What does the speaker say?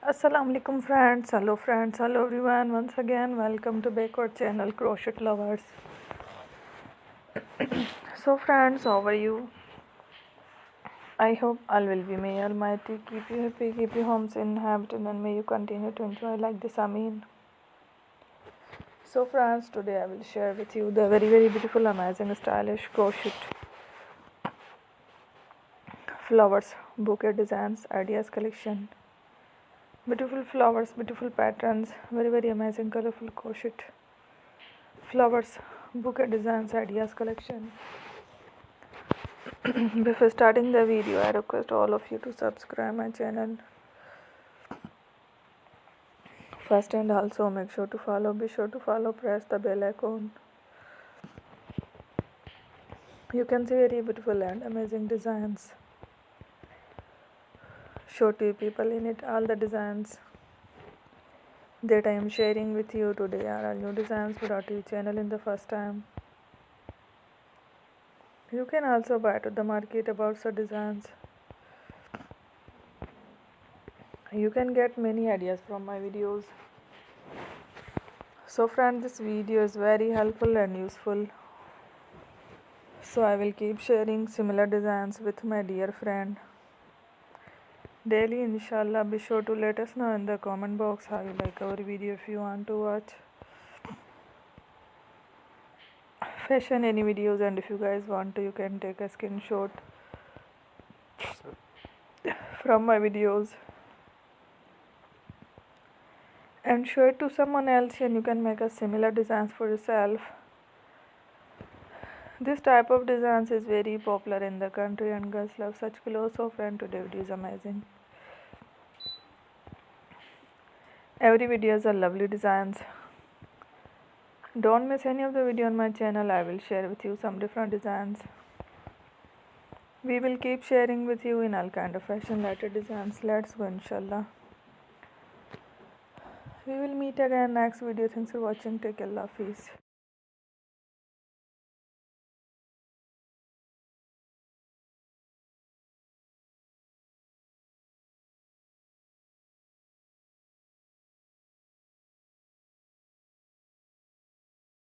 Assalamu alaikum friends, hello everyone. Once again, welcome to Backward channel Crochet Lovers. So friends, how are you? I hope all will be may Almighty keep you happy, keep you homes inhabited, and may you continue to enjoy like this. Ameen. So friends, today I will share with you the very beautiful, amazing, stylish crochet flowers bouquet designs ideas collection. Beautiful flowers, beautiful patterns, very amazing, colorful crochet flowers bouquet designs ideas collection. Before starting the video, I request all of you to subscribe my channel first, and also make sure to follow. Be sure to follow, press the bell icon. You can see very beautiful and amazing designs. Show to people in it. All the designs that I am sharing with you today are all new designs brought to your channel in the first time. You can also buy to the market about such designs. You can get many ideas from my videos. So friends, this video is very helpful and useful. So I will keep sharing similar designs with my dear friend daily, inshallah. Be sure to let us know in the comment box how you like our video. If you want to watch fashion any videos, and if you guys want to, you can take a screenshot from my videos and show it to someone else, and you can make a similar designs for yourself. This type of designs is very popular in the country and girls love such clothes. So friend, today video is amazing. Every video is a lovely designs. Don't miss any of the video on my channel. I will share with you some different designs. We will keep sharing with you in all kind of fashion related designs. Let's go, inshallah. We will meet again next video. Thanks for watching. Take care. Allah Hafiz.